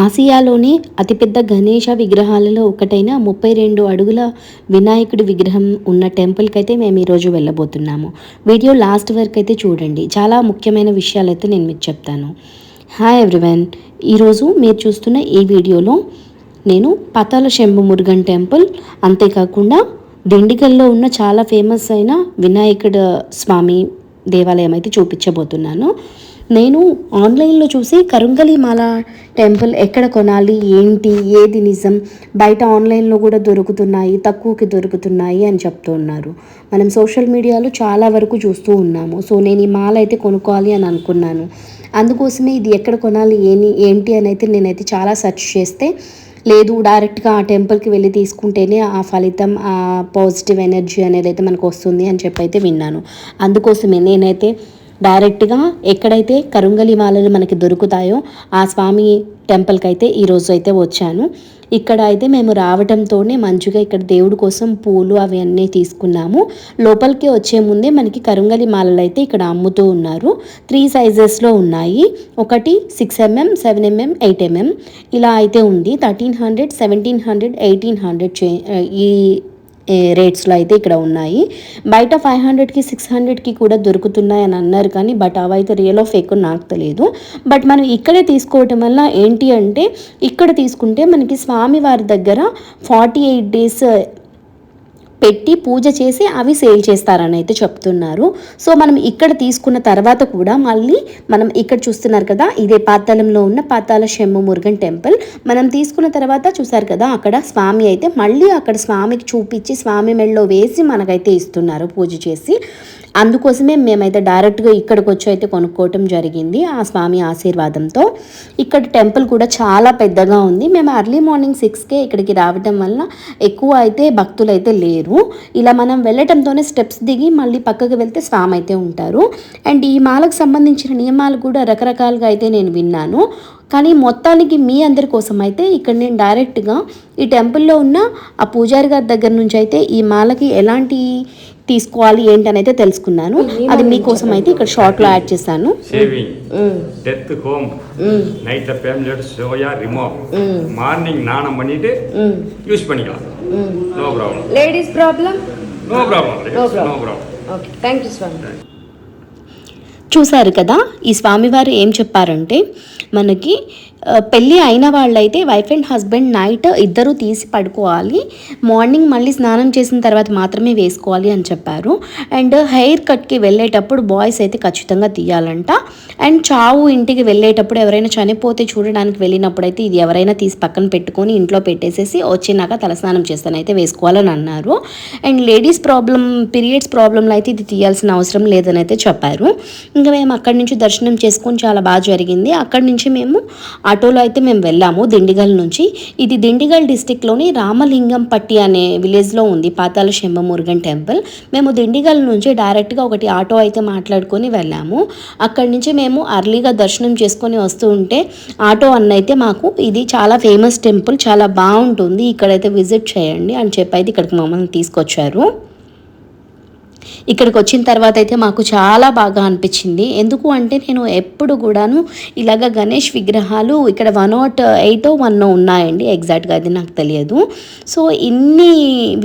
ఆసియాలోనే అతిపెద్ద గణేష విగ్రహాలలో ఒకటైన 32 అడుగుల వినాయకుడి విగ్రహం ఉన్న టెంపుల్కి అయితే మేము ఈరోజు వెళ్ళబోతున్నాము. వీడియో లాస్ట్ వరకు అయితే చూడండి, చాలా ముఖ్యమైన విషయాలు అయితే నేను మీకు చెప్తాను. హాయ్ ఎవ్రీవన్, ఈరోజు మీరు చూస్తున్న ఈ వీడియోలో నేను పాతాళ శంభు మురుగన్ టెంపుల్, అంతేకాకుండా దిండిగల్లో ఉన్న చాలా ఫేమస్ అయిన వినాయకుడు స్వామి దేవాలయం అయితే చూపించబోతున్నాను. నేను ఆన్లైన్లో చూసి కరుంగలిమాల టెంపుల్ ఎక్కడ కొనాలి, ఏంటి, ఏది నిజం, బయట ఆన్లైన్లో కూడా దొరుకుతున్నాయి, తక్కువకి దొరుకుతున్నాయి అని చెప్తున్నారు. మనం సోషల్ మీడియాలో చాలా వరకు చూస్తూ ఉన్నాము. సో నేను ఈ మాల అయితే కొనుక్కోవాలి అని అనుకున్నాను. అందుకోసమే ఇది ఎక్కడ కొనాలి, ఏంటి అని అయితే నేనైతే చాలా సెర్చ్ చేస్తే, లేదు డైరెక్ట్గా ఆ టెంపుల్కి వెళ్ళి తీసుకుంటేనే ఆ ఫలితం, ఆ పాజిటివ్ ఎనర్జీ అనేది అయితే మనకు వస్తుంది అని చెప్పి అయితే విన్నాను. అందుకోసమే నేనైతే డైరెక్ట్గా ఎక్కడైతే కరుంగలిమాలలు మనకి దొరుకుతాయో ఆ స్వామి టెంపుల్కి అయితే ఈరోజు అయితే వచ్చాను. ఇక్కడ అయితే మేము రావడంతోనే మంచిగా ఇక్కడ దేవుడి కోసం పూలు అవి అన్నీ తీసుకున్నాము. లోపలికి వచ్చే ముందే మనకి కరుంగలిమాలలు అయితే ఇక్కడ అమ్ముతూ ఉన్నారు. 3 సైజెస్లో ఉన్నాయి. ఒకటి 6 mm, 7 mm, 8 mm ఇలా అయితే ఉంది. 1300, 1700, 1800 ఈ రేట్స్లో అయితే ఇక్కడ ఉన్నాయి. బయట 500కి 600కి కూడా దొరుకుతున్నాయి అని అన్నారు, కానీ బట్ అవైతే రియల్ ఆఫ్ ఫేక్ నాకు తెలియదు. బట్ మనం ఇక్కడే తీసుకోవటం వల్ల ఏంటి అంటే, ఇక్కడ తీసుకుంటే మనకి స్వామివారి దగ్గర 48 days పెట్టి పూజ చేసి అవి సేల్ చేస్తారని అయితే చెప్తున్నారు. సో మనం ఇక్కడ తీసుకున్న తర్వాత కూడా మళ్ళీ మనం ఇక్కడ చూస్తున్నారు కదా, ఇదే పాతాళంలో ఉన్న పాతాళ శంభు మురుగన్ టెంపుల్. మనం తీసుకున్న తర్వాత చూసారు కదా, అక్కడ స్వామి అయితే మళ్ళీ అక్కడ స్వామికి చూపించి స్వామి మెడలో వేసి మనకైతే ఇస్తున్నారు పూజ చేసి. అందుకోసమే మేమైతే డైరెక్ట్గా ఇక్కడికి వచ్చి అయితే కొనుక్కోవటం జరిగింది ఆ స్వామి ఆశీర్వాదంతో. ఇక్కడ టెంపుల్ కూడా చాలా పెద్దగా ఉంది. మేము ఎర్లీ మార్నింగ్ 6కే ఇక్కడికి రావటం వల్ల ఎక్కువ అయితే భక్తులు అయితే లేరు. ఇలా మనం వెళ్ళటంతోనే స్టెప్స్ దిగి మళ్ళీ పక్కకు వెళ్తే స్వామి అయితే ఉంటారు. అండ్ ఈ మాలకు సంబంధించిన నియమాలు కూడా రకరకాలుగా అయితే నేను విన్నాను. కానీ మొత్తానికి మీ అందరి కోసం అయితే ఇక్కడ నేను డైరెక్ట్గా ఈ టెంపుల్లో ఉన్న ఆ పూజారి గారి దగ్గర నుంచి అయితే ఈ మాలకి ఎలాంటి తీసుకోవాలి ఏంటి అని అయితే తెలుసుకున్నాను. అది మీకోసం అయితే ఇక్కడ షార్ట్లో యాడ్ చేశాను. మార్నింగ్ నానం பண்ணிட்டு யூஸ் பண்ணிக்கலாம். No problem. Ladies problem? No problem. Okay, thank you స్వామి. చూసారు కదా, ఈ స్వామివారు ఏం చెప్పారంటే, మనకి పెళ్ళి అయిన వాళ్ళైతే వైఫ్ అండ్ హస్బెండ్ నైట్ ఇద్దరు తీసి పడుకోవాలి, మార్నింగ్ మళ్ళీ స్నానం చేసిన తర్వాత మాత్రమే వేసుకోవాలి అని చెప్పారు. అండ్ హెయిర్ కట్కి వెళ్ళేటప్పుడు బాయ్స్ అయితే ఖచ్చితంగా తీయాలంట. అండ్ చావు ఇంటికి వెళ్ళేటప్పుడు ఎవరైనా చనిపోతే చూడడానికి వెళ్ళినప్పుడు అయితే ఇది ఎవరైనా తీసి పక్కన పెట్టుకొని ఇంట్లో పెట్టేసేసి వచ్చినాక తలస్నానం చేస్తానైతే వేసుకోవాలని అన్నారు. అండ్ లేడీస్ ప్రాబ్లం, పీరియడ్స్ ప్రాబ్లంలో అయితే ఇది తీయాల్సిన అవసరం లేదని అయితే చెప్పారు. ఇంకా మేము అక్కడి నుంచి దర్శనం చేసుకొని చాలా బాగా జరిగింది. అక్కడి నుంచి మేము ఆటోలో అయితే మేము వెళ్ళాము దిండిగల్ నుంచి. ఇది దిండిగల్ డిస్టిక్లోని రామలింగంపట్టి అనే విలేజ్లో ఉంది పాతాళ శంభు మురుగన్ టెంపుల్. మేము దిండిగల్ నుంచి డైరెక్ట్గా ఒకటి ఆటో అయితే మాట్లాడుకొని వెళ్ళాము. అక్కడి నుంచి మేము అర్లీగా దర్శనం చేసుకొని వస్తూ ఉంటే ఆటో అన్న అయితే మాకు ఇది చాలా ఫేమస్ టెంపుల్, చాలా బాగుంటుంది, ఇక్కడైతే విజిట్ చేయండి అని చెప్పి అయితే ఇక్కడికి మమ్మల్ని తీసుకొచ్చారు. ఇక్కడికి వచ్చిన తర్వాత అయితే మాకు చాలా బాగా అనిపించింది. ఎందుకు అంటే నేను ఎప్పుడు కూడాను ఇలాగ గణేష్ విగ్రహాలు ఇక్కడ 108 1 ఉన్నాయండి, ఎగ్జాక్ట్గా అది నాకు తెలియదు. సో ఇన్ని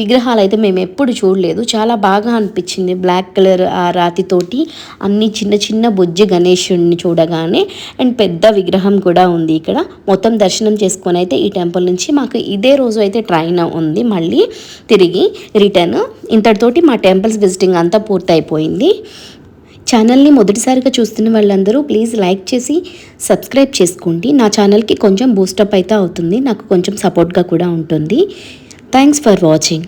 విగ్రహాలు అయితే మేము ఎప్పుడు చూడలేదు. చాలా బాగా అనిపించింది. బ్లాక్ కలర్ ఆ రాతితోటి అన్ని చిన్న చిన్న బుజ్జి గణేషుడిని చూడగానే. అండ్ పెద్ద విగ్రహం కూడా ఉంది ఇక్కడ. మొత్తం దర్శనం చేసుకొని అయితే ఈ టెంపుల్ నుంచి మాకు ఇదే రోజు అయితే ట్రైన్ ఉంది మళ్ళీ తిరిగి రిటర్న్. ఇంతటితోటి మా టెంపుల్స్ విజిటింగ్ అంతా పూర్తయిపోయింది. ఛానల్ని మొదటిసారిగా చూస్తున్న వాళ్ళందరూ ప్లీజ్ లైక్ చేసి సబ్స్క్రైబ్ చేసుకోండి. నా ఛానల్కి కొంచెం బూస్టప్ అయితే అవుతుంది, నాకు కొంచెం సపోర్ట్గా కూడా ఉంటుంది. Thanks for watching.